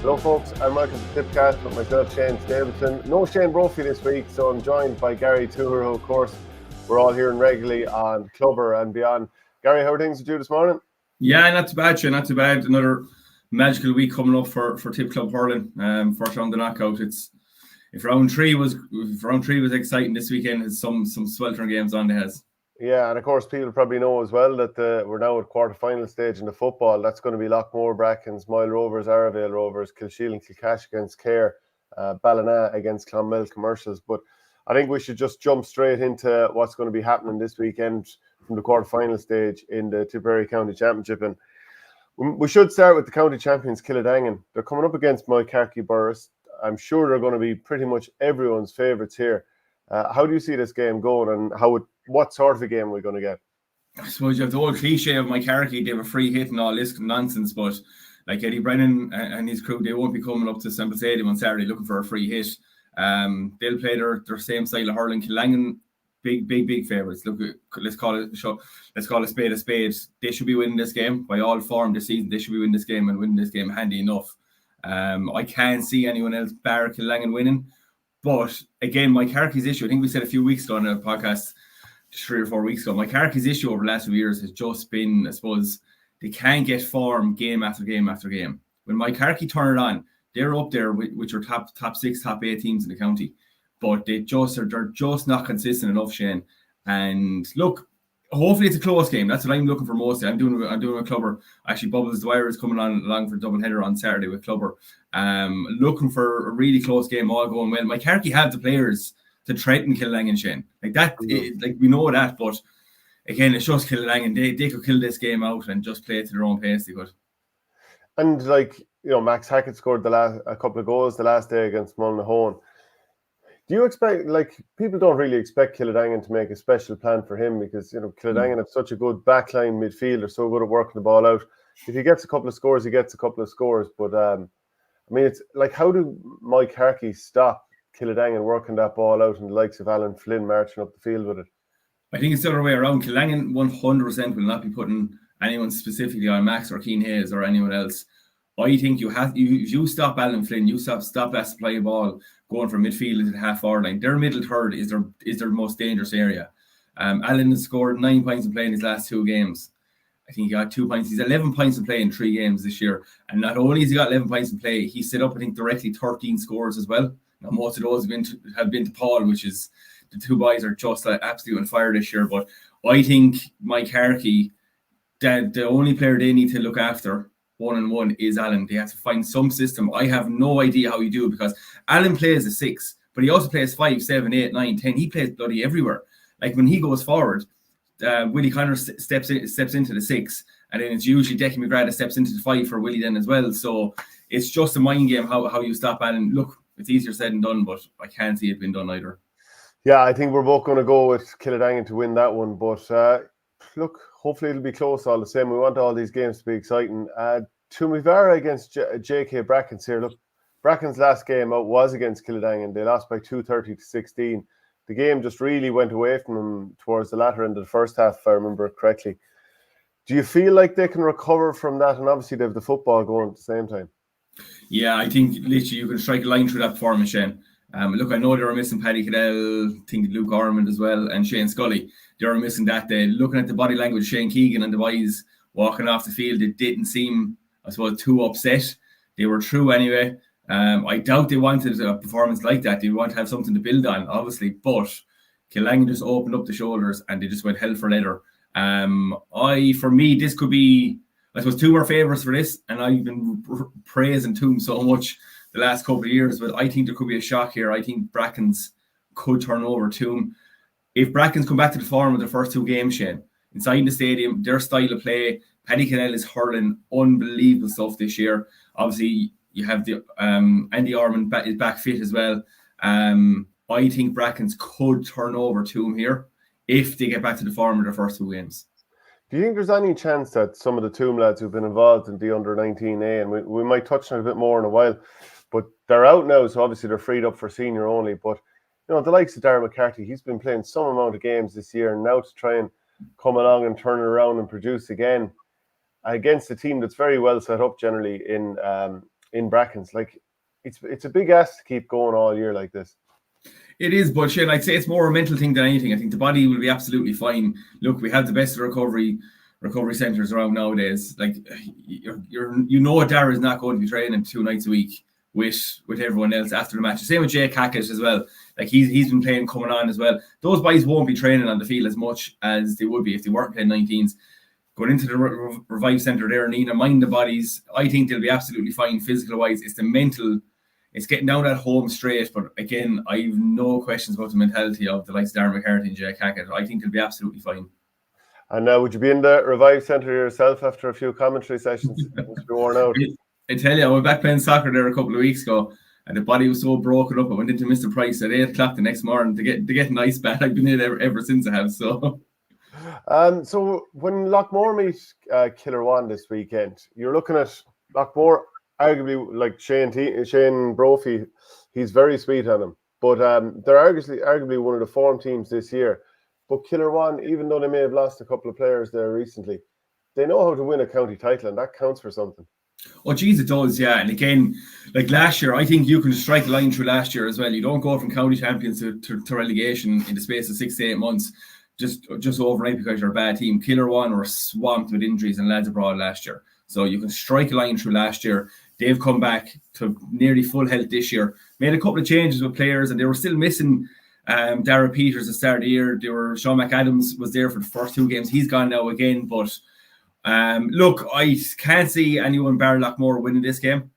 Hello folks, and welcome to Tippcast with myself, Shane Stapleton. No Shane Brophy this week, so I'm joined by Gary Toohey, who of course we're all hearing regularly on Clubber and beyond. Gary, how are things with you this morning? Yeah, not too bad, Shane, not too bad. Another magical week coming up for Tip Club hurling. First round of knockout. If round three was exciting this weekend, has some sweltering games on the heads. Yeah, and of course people probably know as well that we're now at quarter-final stage in the football. That's going to be Lockmore Brackens, Moyle Rovers, Arravale Rovers, Kilsheal and Kilcash against Care, Ballina against Clonmel Commercials. But I think we should just jump straight into what's going to be happening this weekend from the quarter-final stage in the Tipperary County Championship. And we should start with the county champions, Kildangan. They're coming up against Moycarkey Burris. I'm sure they're going to be pretty much everyone's favourites here. How do you see this game going, and what sort of a game are we going to get? I suppose you have the old cliche of Moycarkey, they have a free hit and all this nonsense, but like Eddie Brennan and his crew, they won't be coming up to Semple Stadium on Saturday looking for a free hit. They'll play their same style of hurling. Kildangan, big favourites. Look, let's call a spade a spade. They should be winning this game by all form this season. They should be winning this game and winning this game handy enough. I can't see anyone else bar Kildangan winning. But again, Moycarkey's issue, I think we said a few weeks ago on a podcast, 3 or 4 weeks ago, Moycarkey's issue over the last few years has just been, I suppose, they can't get form game after game after game. When Moycarkey turn it on, they're up there with your top 6, top 8 teams in the county. But they're just not consistent enough, Shane. And look, hopefully it's a close game. That's what I'm looking for mostly. I'm doing a Clubber. Actually, Bubbles Dwyer is coming along for a double header on Saturday with Clubber. Looking for a really close game, all going well. Moycarkey have the players to threaten Kildangan, Shane. Like that, like we know that. But again, it's just Kildangan. They could kill this game out and just play it to their own pace. They could. And like Max Hackett scored a couple of goals the last day against Mullinahone. Do you expect, like, people don't really expect Kildangan to make a special plan for him because, Kildangan have such a good backline midfield. They're so good at working the ball out. If he gets a couple of scores, he gets a couple of scores. But, it's like, how do Moycarkey stop Kildangan working that ball out and the likes of Alan Flynn marching up the field with it? I think it's the other way around. Kildangan 100% will not be putting anyone specifically on Max or Keane Hayes or anyone else. I think you stop Alan Flynn, you stop that supply ball going from midfield into the half-hour line. Their middle third is their most dangerous area. Alan has scored 9 points in play in his last 2 games. I think he got 2 points. He's 11 points in play in 3 games this year. And not only has he got 11 points in play, he set up, I think, directly 13 scores as well. Now, most of those have been to Paul, which is the 2 boys are just absolutely on fire this year. But I think Moycarkey, the only player they need to look after one-on-one is Alan. They have to find some system. I have no idea how you do it because Alan plays a 6, but he also plays 5, 7, 8, 9, 10. He plays bloody everywhere. Like when he goes forward, Willie Connor steps into the 6, and then it's usually Decky McGrath that steps into the 5 for Willie then as well. So it's just a mind game how you stop Alan. Look, it's easier said than done, but I can't see it being done either. Yeah, I think we're both going to go with Kildangan to win that one, but look, hopefully it'll be close all the same. We want all these games to be exciting. Tumivara against JK Brackens here. Look, Brackens' last game out was against Kildangan. They lost by 230-16. The game just really went away from them towards the latter end of the first half, if I remember correctly. Do you feel like they can recover from that? And obviously they have the football going at the same time. Yeah, I think literally you can strike a line through that performance, Shane. Look, I know they were missing Paddy Cadell, I think Luke Ormond as well, and Shane Scully. They were missing that day. Looking at the body language of Shane Keegan and the boys walking off the field, it didn't seem, I suppose, too upset. They were through anyway. I doubt they wanted a performance like that. They want to have something to build on, obviously, but Kildangan just opened up the shoulders and they just went hell for leather. For me, this could be, I suppose, 2 more favourites for this, and I've been praising Toom so much the last couple of years, but I think there could be a shock here. I think Brackens could turn over Toom. If Brackens come back to the form of the first 2 games, Shane, inside the stadium, their style of play, Paddy Cadell is hurling unbelievable stuff this year. Obviously, you have the Andy Ormond is back fit as well. I think Brackens could turn over Toom here if they get back to the form of their first 2 games. Do you think there's any chance that some of the Toom lads who've been involved in the under-19A, and we might touch on it a bit more in a while, but they're out now, so obviously they're freed up for senior only. But the likes of Darren McCarthy, he's been playing some amount of games this year, and now to try and come along and turn it around and produce again against a team that's very well set up generally in in brackets. Like, it's a big ask to keep going all year like this. It is, but Shane, I'd say it's more a mental thing than anything. I think the body will be absolutely fine. Look, we have the best recovery centres around nowadays. Like, Dara is not going to be training 2 nights a week with everyone else after the match. The same with Jay Cackett as well. Like, he's been playing coming on as well. Those boys won't be training on the field as much as they would be if they weren't playing 19s. Going into the Revive Centre there, Nina, mind the bodies. I think they'll be absolutely fine physical wise. It's the mental. It's getting down at home straight, but again, I have no questions about the mentality of the likes of Darren McCarthy and Jay Cackett. I think they'll be absolutely fine. And now, would you be in the Revive Centre yourself after a few commentary sessions? Must be worn out. I tell you, I went back playing soccer there a couple of weeks ago, and the body was so broken up. I went into Mr. Price at 8 o'clock the next morning to get an ice bath. I've been in ever since I have. So when Lockmore meet Killerwan this weekend, you're looking at Lockmore. Arguably, like Shane Brophy, he's very sweet on him. But they're arguably one of the form teams this year. But Killerwan, even though they may have lost a couple of players there recently, they know how to win a county title, and that counts for something. Oh, geez, it does, yeah. And again, like last year, I think you can strike a line through last year as well. You don't go from county champions to relegation in the space of 6 to 8 months just overnight because you're a bad team. Killerwan were swamped with injuries and lads abroad last year. So you can strike a line through last year. They've come back to nearly full health this year. Made a couple of changes with players, and they were still missing Dara Peters at the start of the year. Sean McAdams was there for the first 2 games. He's gone now again. But look, I can't see anyone bar Lockmore winning this game.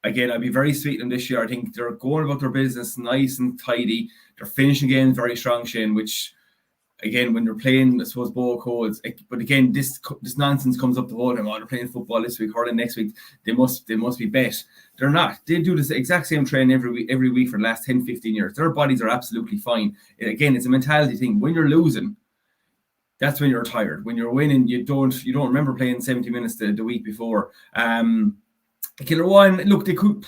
Again, I'd be very sweet on this year. I think they're going about their business nice and tidy. They're finishing games very strong, Shane, which, again, when they're playing, I suppose, ball codes. But again, this nonsense comes up the whole time. Oh, they're playing football this week, hurling next week. They must be bet. They're not. They do this exact same training every week for the last 10, 15 years. Their bodies are absolutely fine. Again, it's a mentality thing. When you're losing, that's when you're tired. When you're winning, you don't remember playing 70 minutes the week before. Killerwan, look, they could.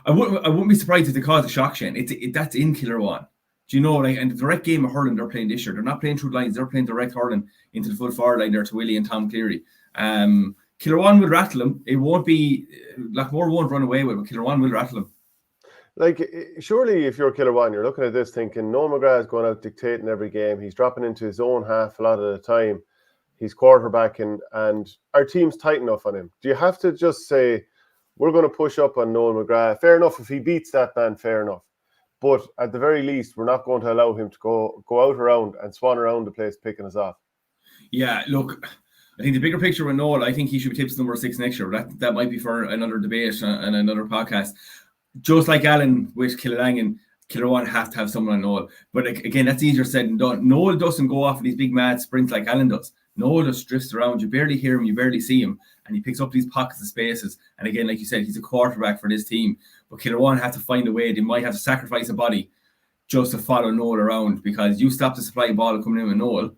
I wouldn't be surprised if they caused a shock, Shane. That's in Killerwan. Do you know, like, and the direct game of hurling they're playing this year, they're not playing through lines, they're playing direct hurling into the full forward line there to Willie and Tom Cleary. Killerwan will rattle them. It won't be, Lockmore won't run away with it, but Killerwan will rattle them. Like, surely if you're Killerwan, you're looking at this thinking, Noel McGrath is going out dictating every game. He's dropping into his own half a lot of the time. He's quarterbacking, and our team's tight enough on him. Do you have to just say, we're going to push up on Noel McGrath? Fair enough, if he beats that man, fair enough. But at the very least, we're not going to allow him to go out around and swan around the place picking us off. Yeah, look, I think the bigger picture with Noel, I think he should be tips number 6 next year. That might be for another debate and another podcast. Just like Alan with Killangan, Killerwan have to have someone on Noel. But again, that's easier said than done. Noel doesn't go off in these big mad sprints like Alan does. Noel just drifts around. You barely hear him, you barely see him, and he picks up these pockets of spaces. And again, like you said, he's a quarterback for this team. But Killerwan have to find a way. They might have to sacrifice a body just to follow Noel around, because you stop the supply ball coming in with Noel,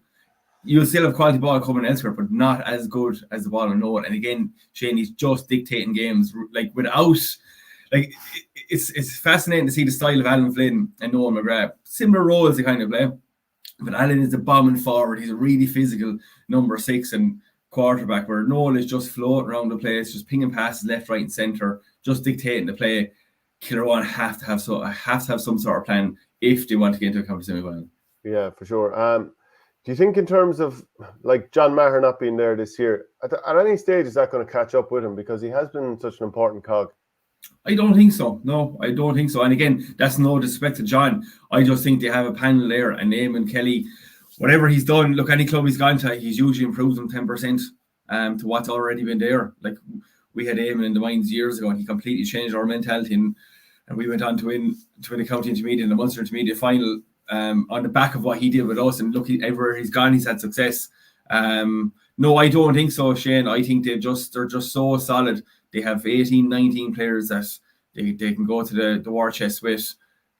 you'll still have quality ball coming elsewhere, but not as good as the ball with Noel. And again, Shane, he's just dictating games like without. Like, it's fascinating to see the style of Alan Flynn and Noel McGrath. Similar roles they kind of play. But Alan is a bombing forward. He's a really physical number 6 and quarterback, where Noel is just floating around the place, just pinging passes left, right, and centre, just dictating the play. Killerwan have to have some sort of plan if they want to get into a county semi-final. Yeah, for sure. Do you think in terms of, like, John Maher not being there this year, at any stage is that going to catch up with him, because he has been such an important cog? I don't think so. No, I don't think so. And again, that's no disrespect to John. I just think they have a panel there, and Eamon Kelly, whatever he's done, look, any club he's gone to, he's usually improved them 10% to what's already been there. Like, we had Eamon in the Mines years ago, and he completely changed our mentality, and we went on to win the county intermediate and the Munster intermediate final on the back of what he did with us. And look, everywhere he's gone, he's had success. No, I don't think so, Shane. I think they're just so solid. They have 18, 19 players that they can go to the war chest with.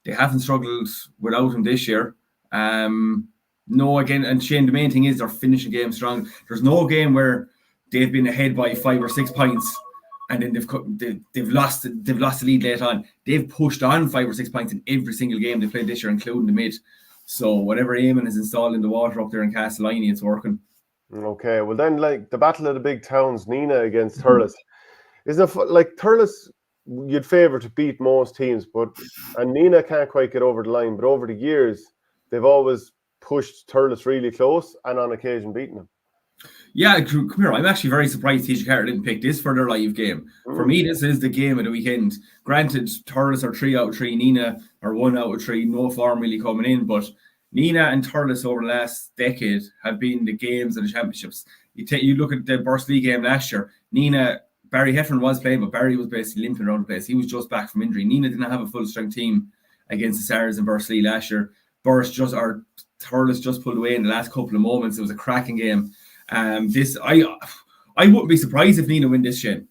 They haven't struggled without him this year. No, again, and Shane, the main thing is they're finishing games strong. There's no game where they've been ahead by 5 or 6 points and then they've lost the lead late on. They've pushed on 5 or 6 points in every single game they played this year, including the mid. So whatever Eamon has installed in the water up there in Castellini, it's working. Okay, well then, like, the battle of the big towns, Nina against Thurles. Isn't it like Thurles? you'd favour to beat most teams, and Nina can't quite get over the line. But over the years, they've always pushed Thurles really close and on occasion beaten them. Yeah, come here. I'm actually very surprised TG Carter didn't pick this for their live game. For me, this is the game of the weekend. Granted, Thurles are 3 out of 3, Nina are 1 out of 3, no form really coming in, but Nina and Thurles over the last decade have been the games and the championships. You look at the Bursley game last year, Nina, Barry Heffern was playing, but Barry was basically limping around the place. He was just back from injury. Nina didn't have a full strength team against the Stars and Bursley last year. Thurles just pulled away in the last couple of moments. It was a cracking game. I wouldn't be surprised if Nina win this, Shane.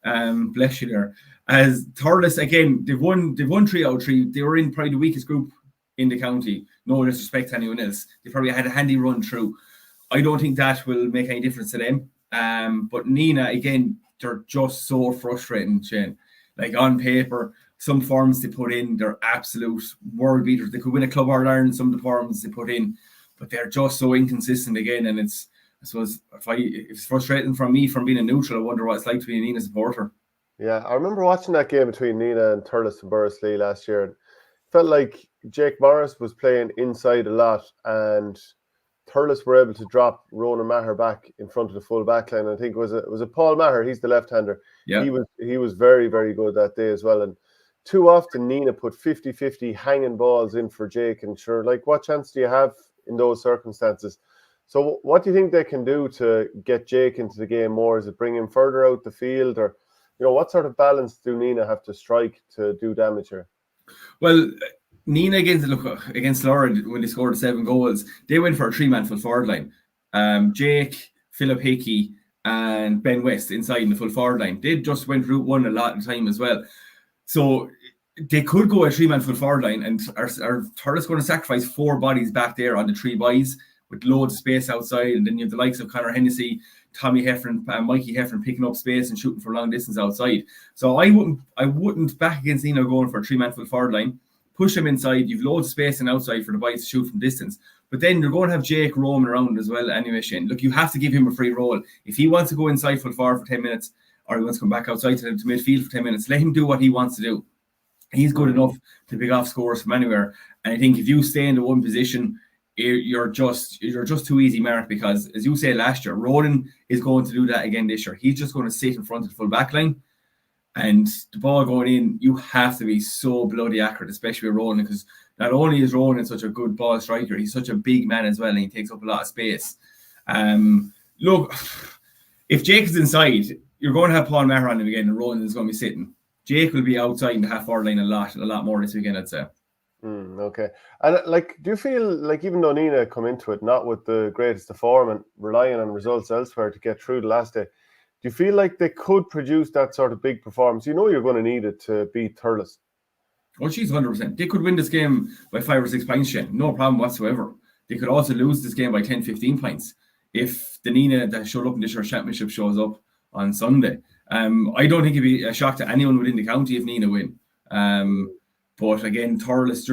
Bless you there. As Thurles, again, they've won 3 out of 3. They were in probably the weakest group in the county. No disrespect to anyone else. They probably had a handy run through. I don't think that will make any difference to them. But Nina, again, they're just so frustrating, Shane. Like on paper, some forms they put in, they're absolute world beaters. They could win a Club Ireland, some of the forms they put in, but they're just so inconsistent again. And it's, I suppose, if it's frustrating for me from being a neutral, I wonder what it's like to be a Nina supporter. Yeah, I remember watching that game between Nina and Thurles and Bursley last year. It felt like Jake Morris was playing inside a lot, and Thurles were able to drop Ronan Maher back in front of the full back line. I think it was a Paul Maher. He's the left-hander. Yeah. He was very, very good that day as well. And too often Nina put 50-50 hanging balls in for Jake. And sure, like, what chance do you have in those circumstances? So what do you think they can do to get Jake into the game more? Is it bring him further out the field, or what sort of balance do Nina have to strike to do damage here? Well, Nina against Laura, when they scored 7 goals, they went for a 3-man full forward line. Jake, Philip Hickey, and Ben West inside in the full forward line. They just went route one a lot of the time as well. So they could go a 3-man full forward line, and are Thurles going to sacrifice 4 bodies back there on the 3 boys with loads of space outside, and then you have the likes of Conor Hennessy, Tommy Heffern, Mikey Heffern picking up space and shooting for long distance outside. So I wouldn't back against Nina going for a 3-man full forward line. Push them inside. You've loads of space and outside for the boys to shoot from distance. But then you're going to have Jake roaming around as well anyway, Shane. Look, you have to give him a free role. If he wants to go inside full forward for 10 minutes, or he wants to come back outside to midfield for 10 minutes, let him do what he wants to do. He's good enough to pick off scores from anywhere. And I think if you stay in the one position, you're just too easy mark, because, as you said last year, Ronan is going to do that again this year. He's just going to sit in front of the full back line, and the ball going in, you have to be so bloody accurate, especially with Ronan, because not only is Ronan such a good ball striker, he's such a big man as well, and he takes up a lot of space. Look, if Jake is inside, you're going to have Paul Maher on him again, and Ronan is going to be sitting. Jake will be outside in the half-forward line a lot more this weekend, I'd say. Okay. And do you feel like, even though Nina come into it not with the greatest of form and relying on results elsewhere to get through the last day, do you feel like they could produce that sort of big performance? You're going to need it to beat Thurles. Oh, geez, 100%. They could win this game by 5 or 6 points, Shane. No problem whatsoever. They could also lose this game by 10, 15 points if the Nina that showed up in this year's championship shows up on Sunday. I don't think it'd be a shock to anyone within the county if Nina win. But again, Thurles,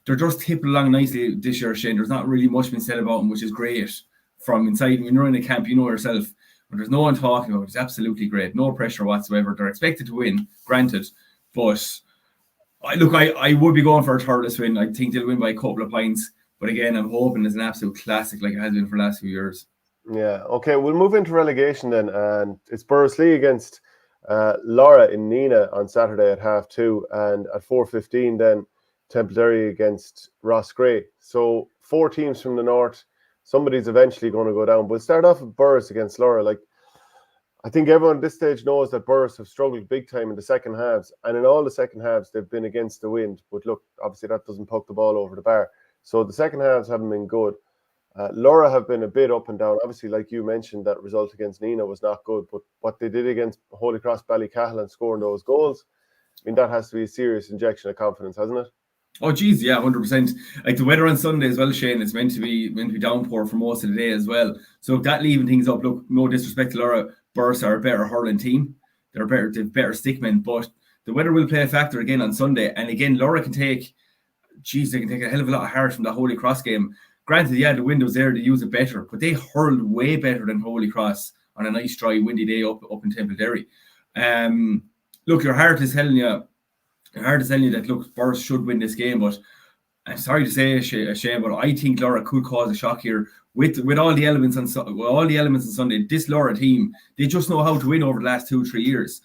they're just tipping along nicely this year, Shane. There's not really much been said about them, which is great. From inside, when you're in a camp, you know yourself. But there's no one talking about it. It's absolutely great. No pressure whatsoever. They're expected to win, granted. But I would be going for a Thurles win. I think they'll win by a couple of points. But again, I'm hoping it's an absolute classic like it has been for the last few years. Yeah. Okay, we'll move into relegation then. And it's Bursley against Laura in Nina on Saturday at 2:30, and at 4:15 then Tipperary against Rossgrey. So 4 teams from the north. Somebody's eventually going to go down. But we'll start off with Burrs against Laura. I think everyone at this stage knows that Burrs have struggled big time in the second halves, and in all the second halves they've been against the wind. But look, obviously that doesn't poke the ball over the bar. So the second halves haven't been good. Laura have been a bit up and down. Obviously, like you mentioned, that result against Nina was not good, but what they did against Holy Cross Ballycahill and scoring those goals, that has to be a serious injection of confidence, hasn't it? Oh, geez, yeah, 100%. Like the weather on Sunday as well, Shane, it's meant to be downpour for most of the day as well. So that leaving things up, look, no disrespect to Laura, Burrs are a better hurling team. They've better stickmen, but the weather will play a factor again on Sunday. And again, Laura they can take a hell of a lot of heart from that Holy Cross game. Granted, yeah, the wind was there to use it better, but they hurled way better than Holy Cross on a nice, dry, windy day up in Tipperary. look, your heart is telling you that, look, Burris should win this game, but I'm sorry to say, Shane, but I think Laura could cause a shock here with all the elements on Sunday. This Laura team, they just know how to win over the last 2-3 years.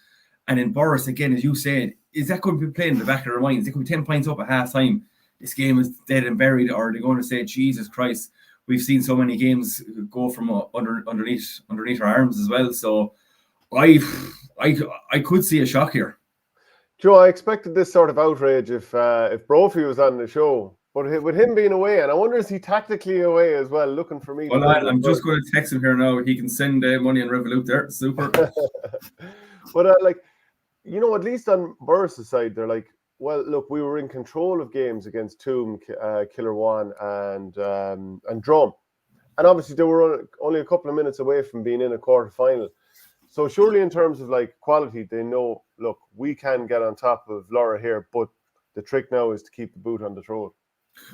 And in Burris, again, as you said, is that going to be playing in the back of their minds? They could be 10 points up at half time. This game is dead and buried, or they're going to say, Jesus Christ, we've seen so many games go from underneath our arms as well. So I could see a shock here. Joe, I expected this sort of outrage if Brophy was on the show, but with him being away, and I wonder, is he tactically away as well, looking for me? Well, I'm just going to text him here now. He can send money on Revolut there. Super. But at least on Burris' side, they're like, well, look, we were in control of games against Toom, Killerwan, and Drum, and obviously they were only a couple of minutes away from being in a quarter-final. So surely in terms of like quality, they know, look, we can get on top of Laura here, but the trick now is to keep the boot on the throat.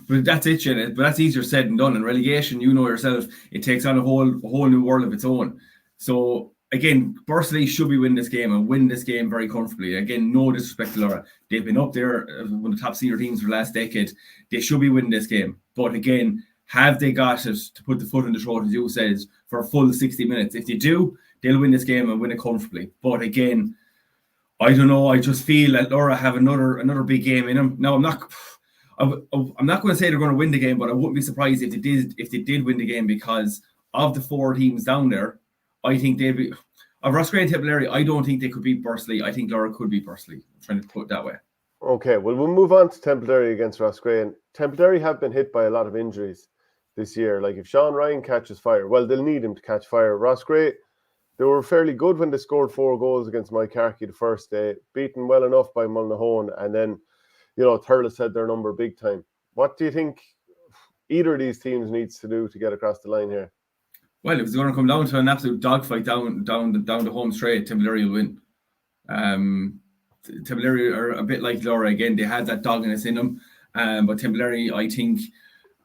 But that's it, Shane. But that's easier said than done. In relegation, you know yourself, it takes on a whole new world of its own. So again, Bursley should be winning this game and win this game very comfortably. Again, no disrespect to Laura. They've been up there, one of the top senior teams for the last decade. They should be winning this game. But again, have they got it to put the foot in the throat, as you said, for a full 60 minutes? If they do, they'll win this game and win it comfortably. But again, I don't know. I just feel that Laura have another big game in them. Now, I'm not going to say they're going to win the game, but I wouldn't be surprised if they did win the game, because of the 4 teams down there, I think they'd be. Of Roscrea and Tipperary, I don't think they could beat Bursley. I think Laura could beat Bursley. I'm trying to put it that way. Okay, well, we'll move on to Tipperary against Roscrea. And Tipperary have been hit by a lot of injuries this year. Like if Sean Ryan catches fire, well, they'll need him to catch fire. Roscrea, they were fairly good when they scored 4 goals against Moycarkey the first day, beaten well enough by Mullinahone, and then, Thurles had their number big time. What do you think either of these teams needs to do to get across the line here? Well, if it's going to come down to an absolute dogfight down the home straight, Tipperary will win. Tipperary are a bit like Laura again. They had that doggedness in them, but Tipperary, I think,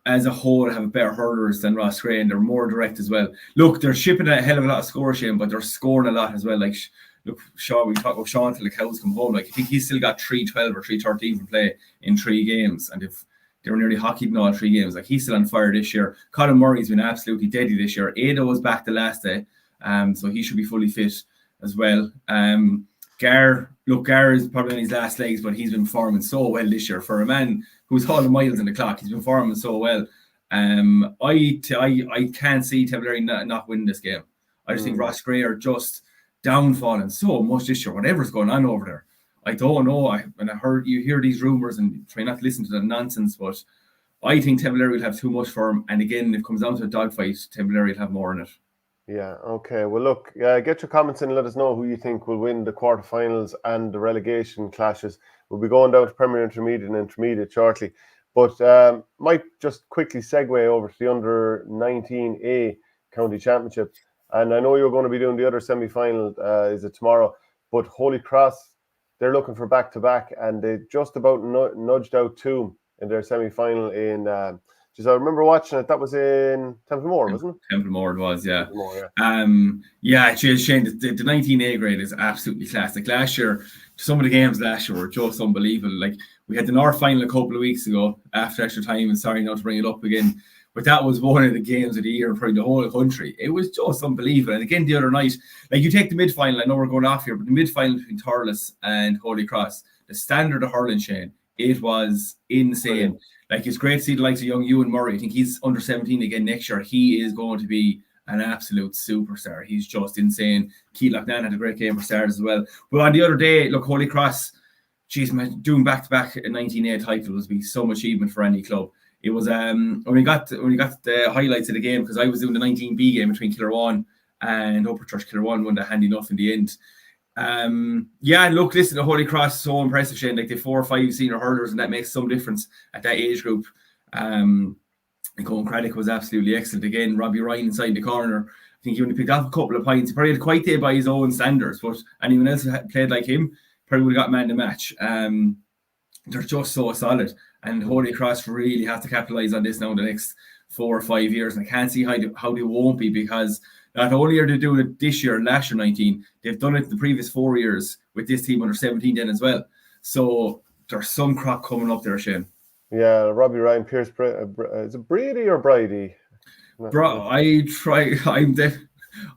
as a whole, have better hurlers than Roscrea, and they're more direct as well. Look, they're shipping a hell of a lot of scores, Shane, but they're scoring a lot as well. Like, look, Shaw, we talk about Sean till the cows come home. Like, I think he's still got 3-12 or 3-13 from play in 3 games, and if they were nearly hockeyed in all 3 games, like he's still on fire this year. Colin Murray's been absolutely deadly this year. Ada was back the last day, so he should be fully fit as well. Gar is probably on his last legs, but he's been performing so well this year for a man who's hauling miles in the clock. He's been performing so well. I can't see Tipperary not winning this game. I just think Roscrea are just downfalling so much this year. Whatever's going on over there, I don't know. I heard you hear these rumours and try not to listen to the nonsense, but I think Tipperary will have too much for him. And again, if it comes down to a dogfight, Tipperary will have more in it. Yeah, okay. Well, look, get your comments in and let us know who you think will win the quarterfinals and the relegation clashes. We'll be going down to Premier Intermediate and Intermediate shortly. But might just quickly segue over to the Under-19A County Championship. And I know you're going to be doing the other semi-final, is it tomorrow? But Holy Cross, they're looking for back-to-back, and they just about nudged out Toom in their semi-final in... I remember watching it. That was in Templemore, wasn't it? Templemore it was, yeah. Yeah, Shane, the 19A grade is absolutely class. Like last year, some of the games last year were just unbelievable. Like we had the North final a couple of weeks ago after extra time, and sorry not to bring it up again, but that was one of the games of the year for the whole country. It was just unbelievable. And again, the other night, like you take the mid-final, I know we're going off here, but the mid-final between Thurles and Holy Cross, the standard of hurling, Shane, it was insane. Brilliant. Like, it's great to see the likes of young Ewan Murray. I think he's under 17 again next year. He is going to be an absolute superstar. He's just insane. Keith Loughnane had a great game for Stars as well. But on the other day, look, Holy Cross, geez, man, doing back-to-back 19A title would be so much achievement for any club. It was when we got the highlights of the game, because I was doing the 19B game between Killerwan and Upper Church. Killerwan won that handy enough in the end. Look, listen, the Holy Cross is so impressive, Shane. Like, they 4 or 5 senior hurlers, and that makes some difference at that age group. And Colin Craddock was absolutely excellent again. Robbie Ryan inside the corner, I think he only picked up a couple of points. He probably had a quite day by his own standards, but anyone else who had played like him probably would have got man the match. They're just so solid, and Holy Cross really have to capitalise on this now in the next 4 or 5 years, and I can't see how they won't be, because not only are they doing it this year and last year 19, they've done it the previous 4 years with this team under 17 then as well. So there's some crop coming up there, Shane. Yeah, Robbie Ryan, Pierce, is it Brady or Bridie?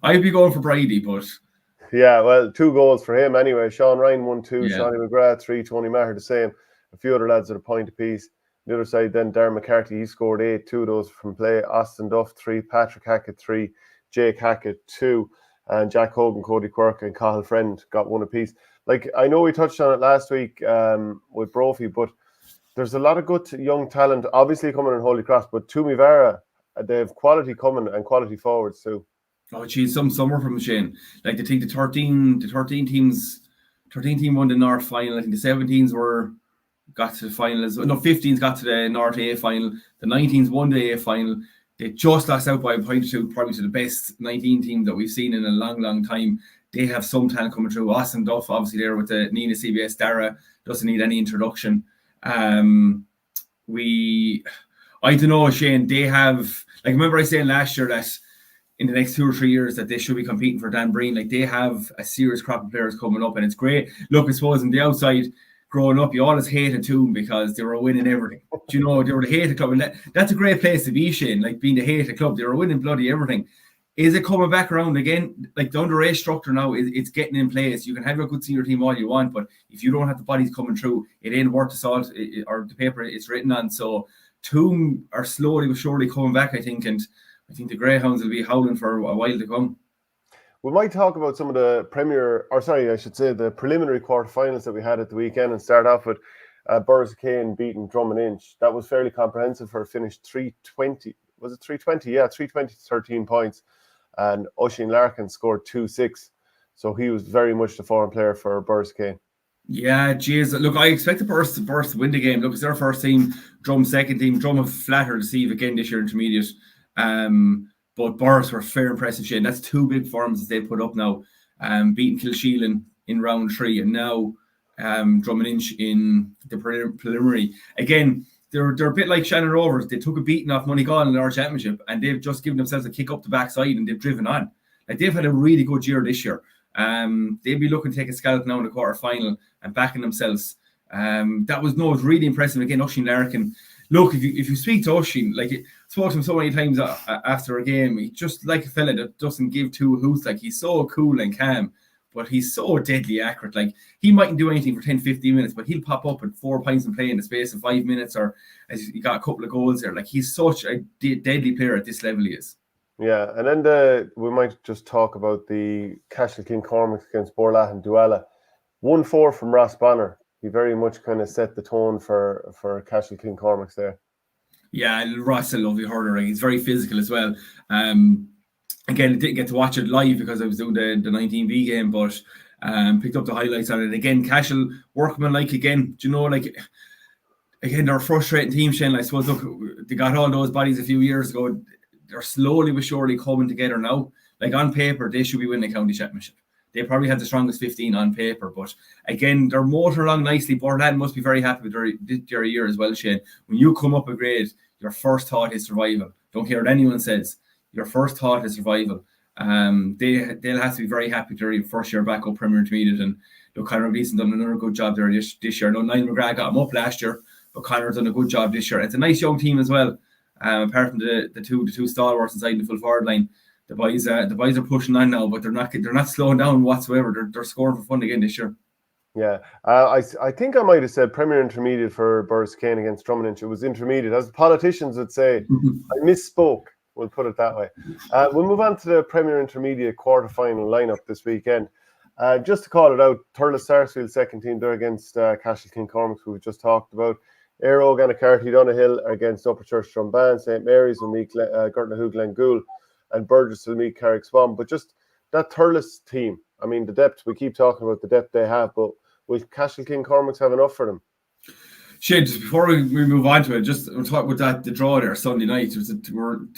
I'd be going for Brady, but yeah, well, 2 goals for him anyway. Sean Ryan 1, 2, Yeah. Seanie McGrath 3, Tony Maher the same. A few other lads at a point apiece. The other side, then Darren McCarthy, he scored 8, 2 of those from play. Austin Duff 3, Patrick Hackett 3, Jake Hackett 2, and Jack Hogan, Cody Quirk, and Cathal Friend got 1 apiece. Like, I know we touched on it last week with Brophy, but there's a lot of good young talent obviously coming in Holy Cross, but Toomey Vara, they have quality coming and quality forwards too. Oh, geez, some summer from Shane. Like, I think the 13 team won the North final. I think the 17s got to the final as well. No, 15s got to the North A final. The 19s won the A final. They just lost out by a point or two, probably to the best 19 team that we've seen in a long, long time. They have some talent coming through. Austin Duff, obviously, there with the Nina CBS Dara, doesn't need any introduction. I don't know, Shane. They have, like, remember I saying last year that in the next 2 or 3 years that they should be competing for Dan Breen. Like, they have a serious crop of players coming up, and it's great. Look, I suppose on the outside, growing up, you always hated Toom because they were winning everything. Do you know, they were the hated club, and that's a great place to be, Shane. Like, being the hated club, they were winning bloody everything. Is it coming back around again? Like, the under-age structure now, it's getting in place. You can have a good senior team all you want, but if you don't have the bodies coming through, it ain't worth the salt or the paper it's written on. So Toom are slowly but surely coming back, I think, and I think the Greyhounds will be howling for a while to come. We might talk about some of the the preliminary quarterfinals that we had at the weekend, and start off with Borris beating Drummond Inch. That was fairly comprehensive for a finish 320. Was it 320? Yeah, 320 to 13 points. And Oisin Larkin scored 2-6. So he was very much the foreign player for Borris. Yeah, geez. Look, I expected Borris to win the game. Look, it's their first team, Drum second team. Drum have flattered to see again this year intermediate. But Borris were fair impressive, Shane. That's 2 big performances they put up now. Beating Kilsheelan in round 3, and now Drummond Inch in the preliminary. Again, they're a bit like Shannon Rovers. They took a beating off Moneygall in the Irish Championship, and they've just given themselves a kick up the backside, and they've driven on. Like, they've had a really good year this year. They'd be looking to take a scalp now in the quarter final and backing themselves. That was really impressive. Again, Oisin Larkin. Look, if you speak to Oisin, like, I spoke to him so many times after a game, he's just like a fella that doesn't give 2 hoots. Like, he's so cool and calm, but he's so deadly accurate. Like, he mightn't do anything for 10-15 minutes, but he'll pop up with 4 points in play in the space of 5 minutes, or as he got a couple of goals there. Like, he's such a deadly player at this level. He is. Yeah, and then we might just talk about the Cashel King Cormac against Borlath and Duala. 1-4 from Ross Bonner. He very much kind of set the tone for Cashel King Cormac there. Yeah, Ross is a lovely hurler. He's very physical as well. Again, I didn't get to watch it live because I was doing the 19B game, but picked up the highlights on it. Again, Cashel workmanlike again. Do you know, like, again, they're a frustrating team, Shane. I suppose, look, they got all those bodies a few years ago. They're slowly but surely coming together now. Like, on paper, they should be winning the county championship. They probably had the strongest 15 on paper, but again, they're motoring along nicely. Borland must be very happy with their year as well, Shane. When you come up a grade, your first thought is survival. Don't care what anyone says. Your first thought is survival. They'll have to be very happy to their first year back up Premier Intermediate. And look, Conor Gleeson done another good job there this year. No, Niall McGrath got him up last year, but Conor's done a good job this year. It's a nice young team as well. Apart from the two stalwarts inside the full forward line. The boys are pushing on now, but they're not slowing down whatsoever. They're scoring for fun again this year. Yeah, I think I might have said Premier Intermediate for Borris against Drummond Inch. It was intermediate, as the politicians would say. I misspoke. We'll put it that way. We'll move on to the Premier Intermediate quarter-final lineup this weekend. Just to call it out, Thurles Sarsfield second team, they're against Cashel King Cormac, who we just talked about. Aero Gannacarty Donahill against Upper Church Drumban. St Mary's will meet Gertnahoog Glengool, and Burgess will meet Carrick Swan. But just that Thurles team, I mean, the depth, we keep talking about the depth they have, but will Cashel King Cormac have enough for them? Shane, just before we move on to it, just we'll talk about the draw there Sunday night. It was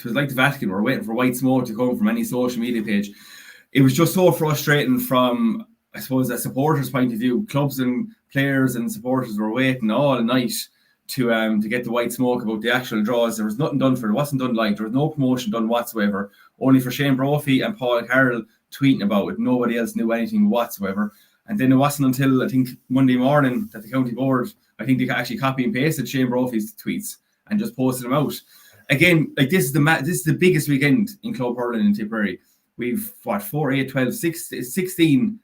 like the Vatican. We're waiting for white smoke to come from any social media page. It was just so frustrating from, I suppose, a supporter's point of view. Clubs and players and supporters were waiting all night to get the white smoke about the actual draws. There was nothing done for it. It wasn't done live. There was no promotion done whatsoever. Only for Shane Brophy and Paul Carroll tweeting about it. Nobody else knew anything whatsoever. And then it wasn't until, I think, Monday morning that the county board, I think they actually copy and pasted Shane Brophy's tweets and just posted them out. Again, like this is the biggest weekend in club hurling in Tipperary. We've 4, 8, 12, 16,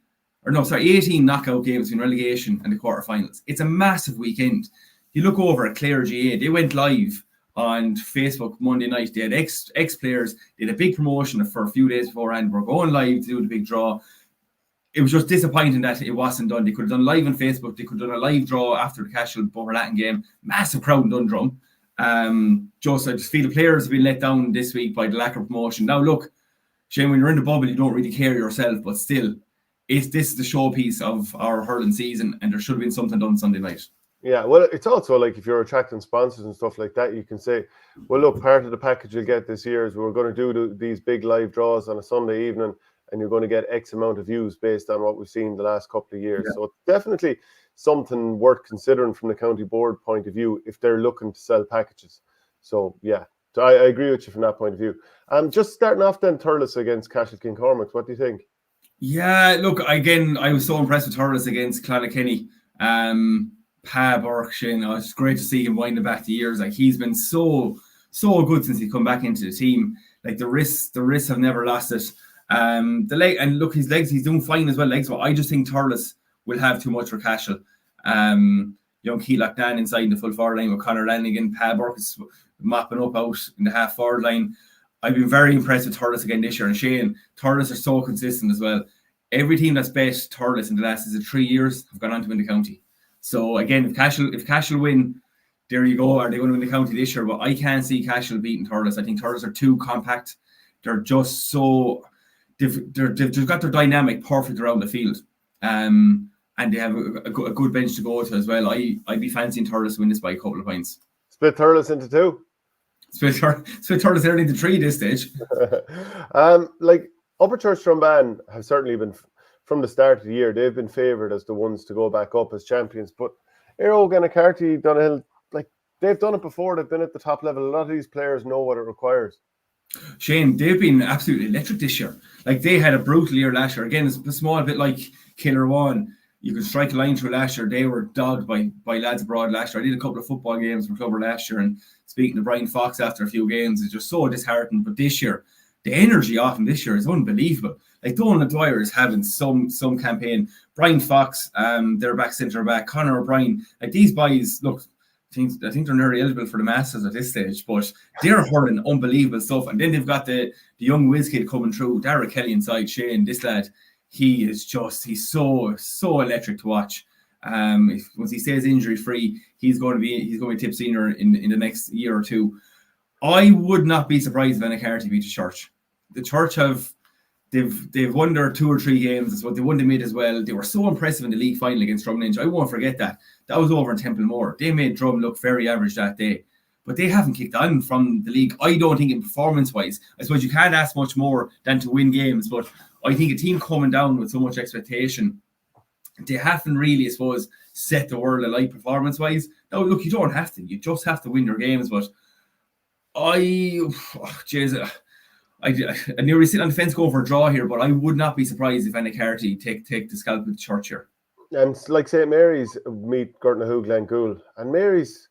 18 knockout games in relegation and the quarterfinals. It's a massive weekend. You look over at Clare GAA, they went live on Facebook Monday night. They had ex-players, they had a big promotion for a few days beforehand. We're going live to do the big draw. It was just disappointing that it wasn't done. They could have done live on Facebook. They could have done a live draw after the Cashel Latin game. Massive crowd in Dundrum. I just feel the players have been let down this week by the lack of promotion. Now, look, Shane, when you're in the bubble, you don't really care yourself, but still, this is the showpiece of our hurling season, and there should have been something done Sunday night. Yeah, well, it's also like if you're attracting sponsors and stuff like that, you can say, well, look, part of the package you'll get this year is we're going to do these big live draws on a Sunday evening, and you're going to get X amount of views based on what we've seen the last couple of years. Yeah. So it's definitely something worth considering from the county board point of view if they're looking to sell packages. So, yeah, so I agree with you from that point of view. Just starting off then, Thurles against Cashel Kincormac. What do you think? Yeah, look, again, I was so impressed with Thurles against Clonakilty. Pa Burke, Shane, it's great to see him winding back the years. Like, he's been so good since he come back into the team. Like, the wrists have never lost it. The leg, and look, his legs, he's doing fine as well. Legs, but I just think Thurles will have too much for Cashel. Young Keelock Dan inside the full forward line with Conor Lanigan. Pa Burke is mopping up out in the half forward line. I've been very impressed with Thurles again this year. And Shane, Thurles are so consistent as well. Every team that's bet Thurles in the last 3 years have gone on to win the county. So again, if Cashel win, there you go. Are they going to win the county this year? But I can't see Cashel beating Thurles. I think Thurles are too compact. They're just so they've got their dynamic perfect around the field. And they have a good bench to go to as well. I'd be fancying Thurles to win this by a couple of points. Split Thurles into two. Split Thurles early into 3 this stage. Like Upper Church Strumban have certainly been, from the start of the year, they've been favoured as the ones to go back up as champions. But Aero, Gannacarty, Donahill, like they've done it before. They've been at the top level. A lot of these players know what it requires. Shane, they've been absolutely electric this year. Like, they had a brutal year last year. Again, it's a small bit like Killerwan. You could strike a line through last year. They were dogged by lads abroad last year. I did a couple of football games for Clubber last year, and speaking to Brian Fox after a few games, it's just so disheartened. But this year, the energy off him this year is unbelievable. Like, Donald Dwyer is having some campaign. Brian Fox, their back centre back, Conor O'Brien. Like, these boys, look, I think they're nearly eligible for the Masters at this stage, but they're hurling unbelievable stuff. And then they've got the young whiz kid coming through, Dara Kelly inside. Shane, this lad, he's so electric to watch. Once he stays injury free, he's going to be tip senior in the next year or two. I would not be surprised if Gannacarty beat the Church. The Church they've won their 2 or 3 games. That's what they won the mid as well. They were so impressive in the league final against Drumlinch. I won't forget that. That was over in Templemore. They made Drum look very average that day. But they haven't kicked on from the league. I don't think in performance-wise. I suppose you can't ask much more than to win games. But I think a team coming down with so much expectation, they haven't really, I suppose, set the world alight performance-wise. Now, look, you don't have to. You just have to win your games. But I nearly sit on the fence going for a draw here, but I would not be surprised if Gannacarty take the scalp with the Church here. And like St. Mary's meet Gurtnahoe Glencoul. And Mary's,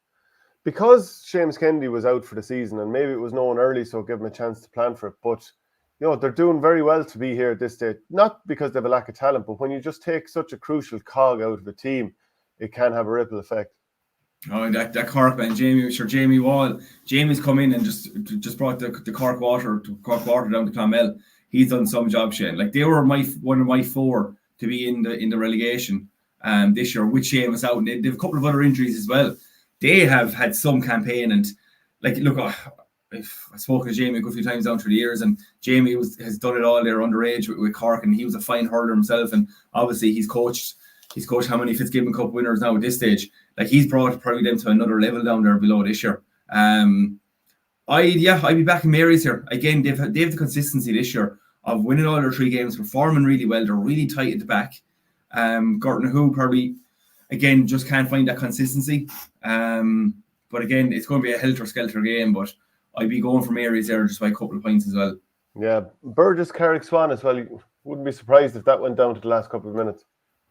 because Seamus Kennedy was out for the season, and maybe it was known early, so give him a chance to plan for it. But, you know, they're doing very well to be here at this stage. Not because they have a lack of talent, but when you just take such a crucial cog out of a team, it can have a ripple effect. Oh, that Cork man, Jamie Wall. Jamie's come in and just brought the Cork water down to Clonmel. He's done some job, Shane. Like, they were one of my 4 to be in the relegation this year, with Seamus out. And they have a couple of other injuries as well. They have had some campaign, and like, look, I've spoken to Jamie a good few times down through the years, and Jamie has done it all there underage with Cork, and he was a fine hurler himself, and obviously he's coached how many Fitzgibbon Cup winners now at this stage. Like, he's brought probably them to another level down there below this year. I'd be back in Mary's here. Again, they've the consistency this year of winning all their 3 games, performing really well. They're really tight at the back. Gurtnahoe probably, again, just can't find that consistency. But again, it's going to be a helter-skelter game, but I'd be going from areas there just by a couple of points as well. Yeah, Burgess, Carrick, Swan as well. You wouldn't be surprised if that went down to the last couple of minutes.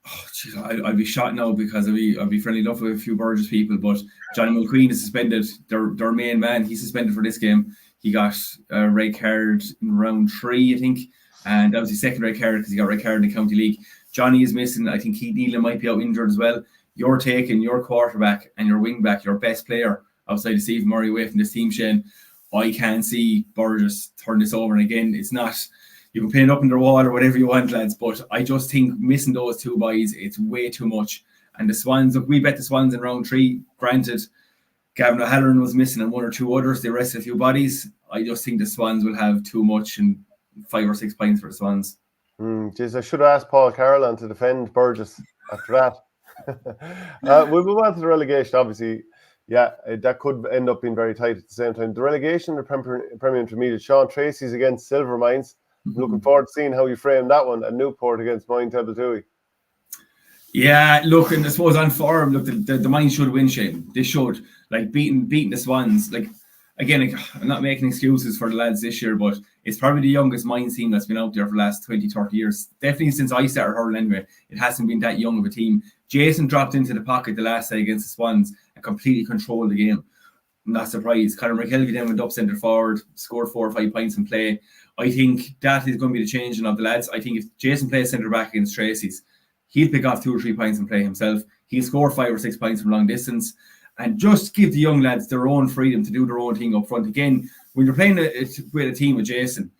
Oh, geez, I'd be shot now because I'd be friendly enough with a few Burgess people, but Johnny Mulqueen is suspended. Their main man, he's suspended for this game. He got a red card in round 3, I think, and that was his second red card because he got a red card in the County League. Johnny is missing. I think Keith Nealon might be out injured as well. You're taking your quarterback and your wing back, your best player outside of Steve Murray away from this team, Shane. I can't see Burgess turn this over. And again, it's not, you can pin it up in the wall or whatever you want, lads, but I just think missing those 2 boys, it's way too much. And the Swans, look, we bet the Swans in round 3. Granted, Gavin O'Halloran was missing and 1 or 2 others. They rested a few bodies. I just think the Swans will have too much and 5 or 6 points for the Swans. Jeez, I should have asked Paul Carolan to defend Burgess after that. We'll move on to the relegation, obviously. Yeah, that could end up being very tight at the same time. The relegation, the Premier Intermediate, Sean Tracy's against Silvermines. Looking forward to seeing how you frame that one. And Newport against Tippecast Toohey. Yeah, look, and I suppose on form, look, the Mines should win, Shane. They should. Like, beating the Swans. Like, again, I'm not making excuses for the lads this year, but it's probably the youngest Mines team that's been out there for the last 20, 30 years. Definitely since I started hurling anyway, it hasn't been that young of a team. Jason dropped into the pocket the last day against the Swans and completely controlled the game. I'm not surprised. Conor McKelvey then went up centre forward, scored 4 or 5 points in play. I think that is going to be the changing of the lads. I think if Jason plays centre back against Tracy's, he'll pick off 2 or 3 points and play himself. He'll score 5 or 6 points from long distance and just give the young lads their own freedom to do their own thing up front. Again, when you're playing with a team with Jason,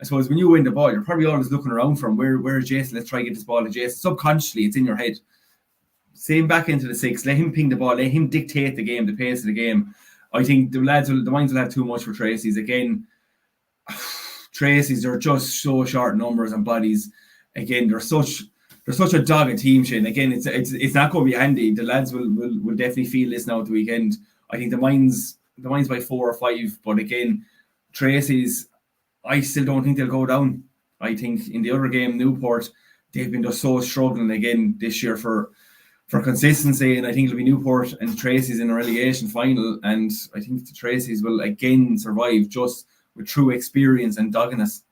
I suppose when you win the ball, you're probably always looking around for him. Where is Jason? Let's try to get this ball to Jason. Subconsciously, it's in your head. Send him back into the 6. Let him ping the ball. Let him dictate the game, the pace of the Game. I think the Mines will have too much for Tracy's. Again, Tracy's are just so short numbers and bodies. Again, they're such a dogged team, Shane. Again, it's not going to be handy. The lads will definitely feel this now at the weekend. I think the Mines by 4 or 5, but again, Tracy's, I still don't think they'll go down. I think in the other game, Newport, they've been just so struggling again this year for consistency, and I think it'll be Newport and Tracy's in a relegation final, and I think the Tracy's will again survive just with true experience and doggedness.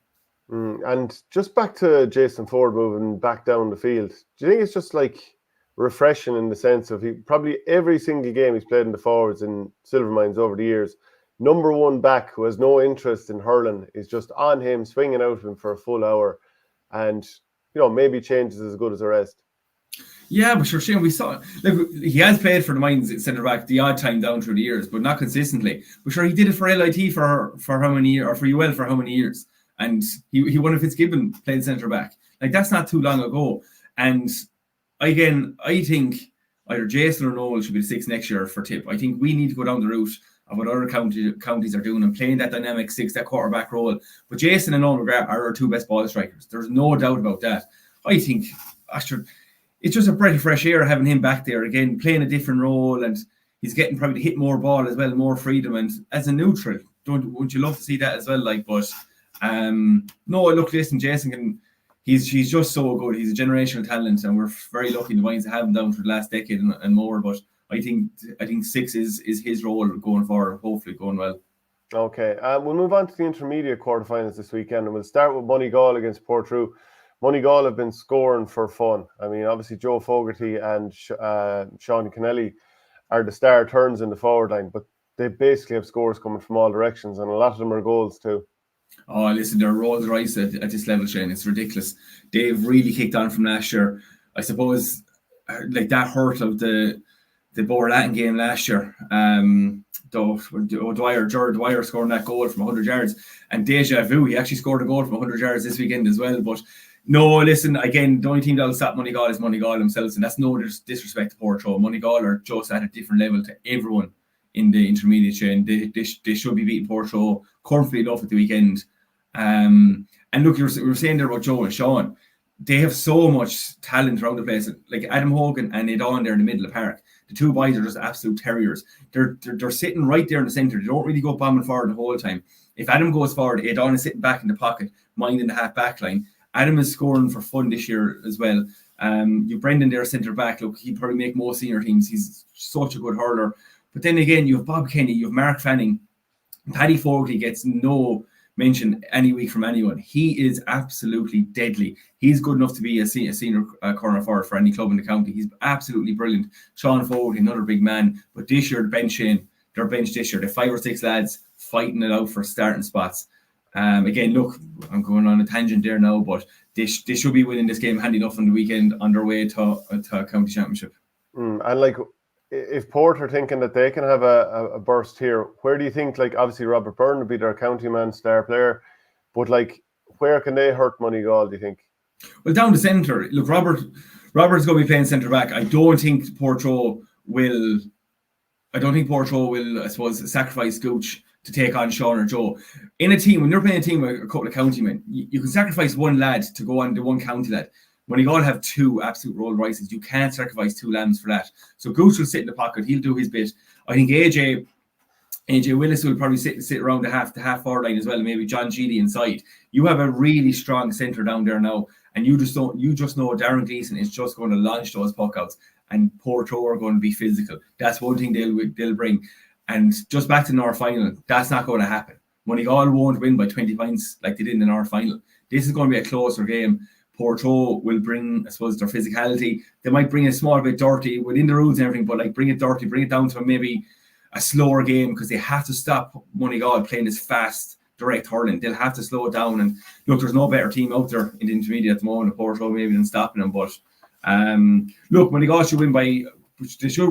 And just back to Jason Ford moving back down the field, do you think it's just like refreshing in the sense of he probably every single game he's played in the forwards in Silvermines over the years, number 1 back who has no interest in hurling is just on him, swinging out of him for a full hour, and maybe changes as good as the rest. Yeah, but sure, Shane, we saw, look, he has played for the Mines at centre back the odd time down through the years, but not consistently. But sure, he did it for LIT for how many years, or for UL for how many years? And he won a Fitzgibbon playing centre back. Like, that's not too long ago. And again, I think either Jason or Noel should be the 6 next year for Tip. I think we need to go down the route of what other counties are doing and playing that dynamic 6, that quarterback role. But Jason and Noel are our 2 best ball strikers. There's no doubt about that. I think it's just a breath of fresh air having him back there again, playing a different role, and he's getting probably to hit more ball as well, more freedom. And as a neutral, wouldn't you love to see that as well? Like, but no, look, listen, Jason he's just so good. He's a generational talent, and we're very lucky the Mines to have him down for the last decade and more. But I think 6 is his role going forward, hopefully going well. Okay, we'll move on to the intermediate quarterfinals this weekend, and we'll start with Donegal against Portrue. Donegal have been scoring for fun. I mean, obviously Joe Fogarty and Sean Kennelly are the star turns in the forward line, but they basically have scores coming from all directions, and a lot of them are goals too. Oh, listen, they're Rolls Royce at this level, Shane. It's ridiculous. They've really kicked on from last year. I suppose, like that hurt of the Borlatin game last year. Jared Dwyer scoring that goal from 100 yards, and Deja Vu, he actually scored a goal from 100 yards this weekend as well. But no, listen, again, the only team that'll stop Donegal is Donegal themselves, and that's no disrespect to Portrue. Donegal are just at a different level to everyone in the intermediate chain. They should be beating Portrue comfortably enough at the weekend. And look, we were saying there about Joe and Sean. They have so much talent around the place. Like Adam Hogan and Edon there in the middle of the park. The 2 boys are just absolute terriers. They're sitting right there in the centre. They don't really go bombing forward the whole time. If Adam goes forward, Edon is sitting back in the pocket, minding the half back line. Adam is scoring for fun this year as well. You Brendan there, centre back. Look, he'd probably make most senior teams. He's such a good hurler. But then again, you have Bob Kenny, you have Mark Fanning. Paddy Fogarty gets no mention any week from anyone. He is absolutely deadly. He's good enough to be a senior corner forward for any club in the county. He's absolutely brilliant. Sean Fogarty, another big man. But this year, they're bench this year. They're 5 or 6 lads fighting it out for starting spots. Again, look, I'm going on a tangent there now, but they should be winning this game handy enough on the weekend on their way to a county championship. And like, if Port are thinking that they can have a burst here, where do you think, like, obviously Robert Byrne would be their county man, star player, but like, where can they hurt Moneygall, do you think? Well, down the centre. Look, Robert's going to be playing centre back. I don't think Portrush will, I suppose, sacrifice Gooch to take on Sean or Joe. In a team, when you're playing a team with a couple of county men, you can sacrifice one lad to go on the one county lad. When you all have 2 absolute Rolls Royces, you can't sacrifice 2 lambs for that. So Gooch will sit in the pocket. He'll do his bit. I think AJ Willis will probably sit around the half forward line as well, and maybe John Sheedy inside. You have a really strong centre down there now, and you just know Darren Gleeson is just going to launch those puck outs, and Porto are going to be physical. That's one thing they'll bring. And just back to North final, that's not going to happen. Moneygall won't win by 20 points like they did in the North final. This is going to be a closer game. Porto will bring, I suppose, their physicality. They might bring it a small bit dirty within the rules and everything, but like bring it dirty, bring it down to maybe a slower game, because they have to stop Moneygall playing this fast, direct hurling. They'll have to slow it down. And look, there's no better team out there in the intermediate at the moment, Porto maybe, than stopping them. But look, Moneygall should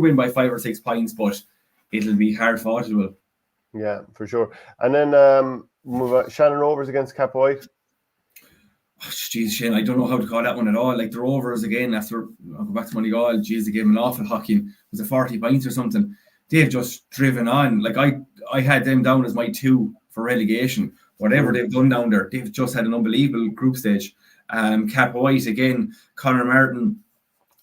win by 5 or 6 points, but it'll be hard fought as well. Yeah, for sure. And then move on. Shannon Rovers against Cappawhite. Jeez, Shane, I don't know how to call that one at all. Like the Rovers again, after I'll go back to Moneygall, geez, they gave them an awful hockey. Was it 40 points or something? They've just driven on. Like I had them down as my 2 for relegation. Whatever they've done down there, they've just had an unbelievable group stage. Cappawhite again, Conor Martin,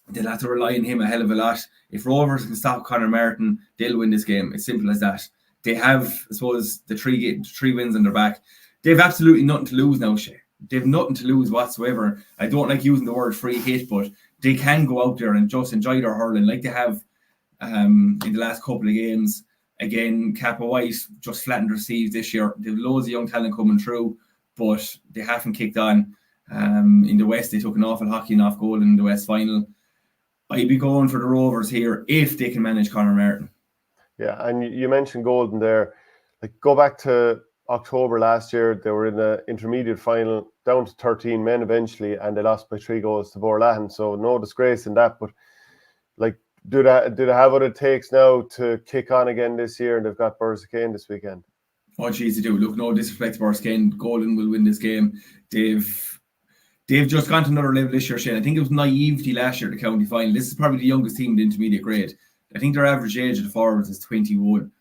they'll have to rely on him a hell of a lot. If Rovers can stop Conor Martin, they'll win this game. It's simple as that. They have, I suppose, the 3 wins on their back. They've absolutely nothing to lose now, Shay. They've nothing to lose whatsoever. I don't like using the word free hit, but they can go out there and just enjoy their hurling like they have in the last couple of games. Again, Cappawhite just flattened their seas this year. They've loads of young talent coming through, but they haven't kicked on. In the West, they took an awful hockey and off goal in the West final. I'd be going for the Rovers here if they can manage Conor Martin. Yeah, and you mentioned Golden there. Like, go back to October last year, they were in the intermediate final, down to 13 men eventually, and they lost by 3 goals to Borlahan. So no disgrace in that. But like, do they have what it takes now to kick on again this year? And they've got Borskane this weekend. Oh, geez, they do. Look, no disrespect to Borskane. Golden will win this game. They've just gone to another level this year, Shane. I think it was naivety last year at the county final. This is probably the youngest team in the intermediate grade. I think their average age of the forwards is 21.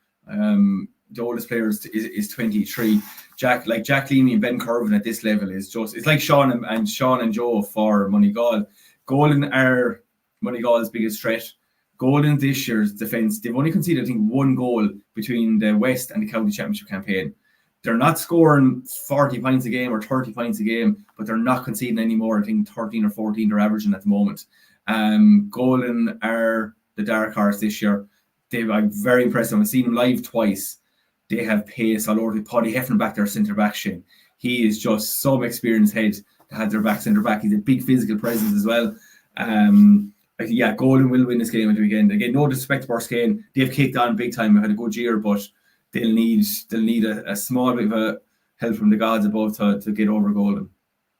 The oldest player is 23. Jack Leamy and Ben Curvin at this level is just, it's like Sean and Joe for Moneygall. Golden are Moneygall's biggest threat. Golden this year's defence, they've only conceded, I think, 1 goal between the West and the county championship campaign. They're not scoring 40 points a game or 30 points a game, but they're not conceding anymore. I think 13 or 14 they're averaging at the moment. Golden are the dark horse this year. I'm very impressed. I've seen them live twice. They have pace all over. Paddy Heffernan back there, centre back, Shane. He is just some experienced head to have their back centre back. He's a big physical presence as well. Yeah, Golden will win this game at the weekend. Again, no disrespect to Borskane. They've kicked on big time. They've had a good year, but they'll need a small bit of a help from the gods above to get over Golden.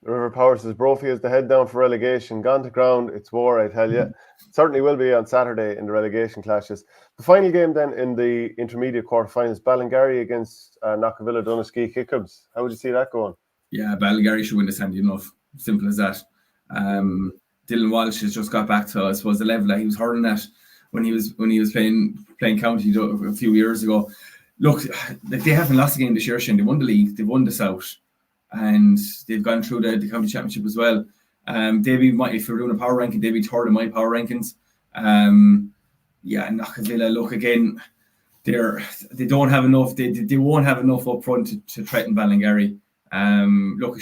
River Power says Brophy is the head down for relegation. Gone to ground, it's war, I tell you. It certainly will be on Saturday in the relegation clashes. The final game then in the intermediate quarterfinals, Ballingarry against Knockavilla Doneski Kickums. How would you see that going? Yeah, Ballingarry should win this handy enough. Simple as that. Dylan Walsh has just got back to, I suppose, the level that he was hurling at when he was playing county a few years ago. Look, they haven't lost a game this year, Shane. They won the league, they won the South, and they've gone through the county championship as well. If we're doing a power ranking, they'd be 3rd in my power rankings. Knockavilla, look, again, they don't have enough. They won't have enough up front to threaten Ballingarry. Look,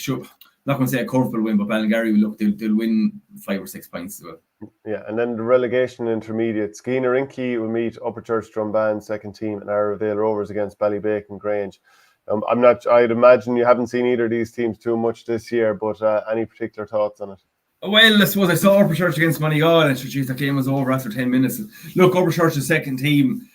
not going to say a comfortable win, but Ballingarry they'll win 5 or 6 points as well. Yeah, and then the relegation intermediate, Skeenerinky will meet Upperchurch Drumban second team, and Arravale Rovers against Ballybacon Grange. I'd imagine you haven't seen either of these teams too much this year, but any particular thoughts on it? Well, I suppose I saw Upperchurch against Moneygall, and geez, that game was over after 10 minutes. Look, Upperchurch's second team,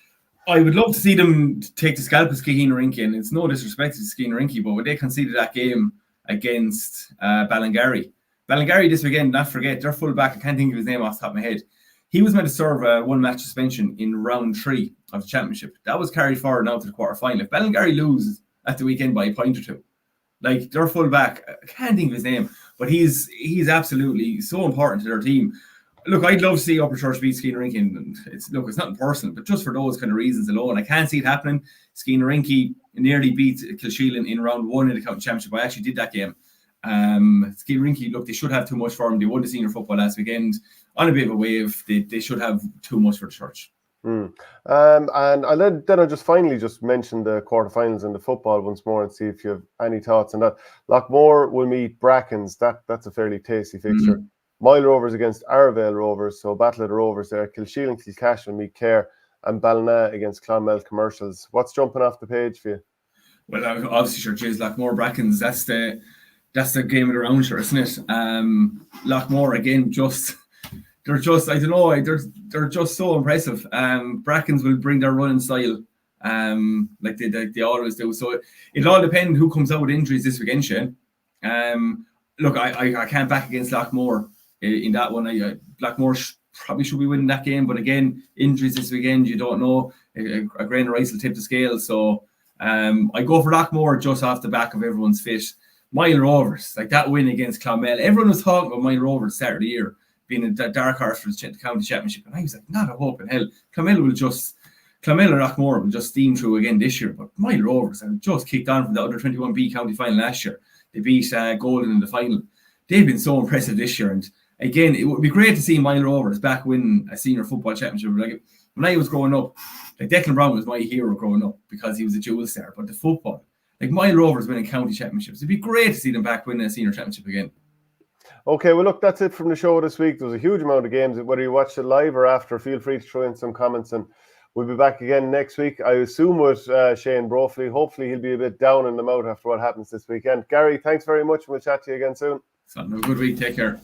I would love to see them take the scalp of Skeenerinky, and it's no disrespect to Skeenerinky, but when they conceded that game against Ballingarry this weekend, not forget, their full-back, I can't think of his name off the top of my head, he was meant to serve a one-match suspension in round 3 of the championship. That was carried forward now to the quarter-final. If Ballingarry loses at the weekend by a point or two, like their full-back, I can't think of his name, but he's absolutely so important to their team. Look, I'd love to see Upperchurch beat Skeenerinky, and it's nothing personal, but just for those kind of reasons alone, I can't see it happening. Skeenerinky nearly beat Kilsheelan in round 1 in the county championship. I actually did that game. Skeenerinky, look, they should have too much for them. They won the senior football last weekend on a bit of a wave. They should have too much for the church. And I'll just finally mention the quarterfinals in the football once more and see if you have any thoughts on that. Lockmore will meet Brackens. That's a fairly tasty fixture. Moyle Rovers against Arravale Rovers, so battle of the Rovers there. Kilsheelan and Kilcash will meet Care, and Ballina against Clonmel Commercials. What's jumping off the page for you? Well, obviously, sure, Jays Lockmore Brackens. That's the game of the round, sure, isn't it? Lockmore again, they're just I don't know, they're just so impressive. Brackens will bring their running style, like they always do. So it all depends who comes out with injuries this weekend, Shane. Look, I can't back against Lockmore in that one. Lockmore probably should be winning that game, but again, injuries this weekend, you don't know. A grain of rice will tip the scale. So I go for Lockmore just off the back of everyone's fit. Moyle Rovers, like that win against Clonmel, everyone was talking about Moyle Rovers start of the year being a dark horse for the county championship, and I was like, not a hope in hell. Clonmel or Lockmore will just steam through again this year, but Moyle Rovers have just kicked on from the under 21B county final last year. They beat Golden in the final. They've been so impressive this year, and again, it would be great to see Moyle Rovers back win a senior football championship. Like when I was growing up, like Declan Brown was my hero growing up because he was a dual star. But the football, like Moyle Rovers winning county championships, it'd be great to see them back winning a senior championship again. Okay, well, look, that's it from the show this week. There was a huge amount of games. Whether you watched it live or after, feel free to throw in some comments, and we'll be back again next week, I assume, with Shane Brophy. Hopefully, he'll be a bit down in the mouth after what happens this weekend. Gary, thanks very much, and we'll chat to you again soon. So, have a good week. Take care.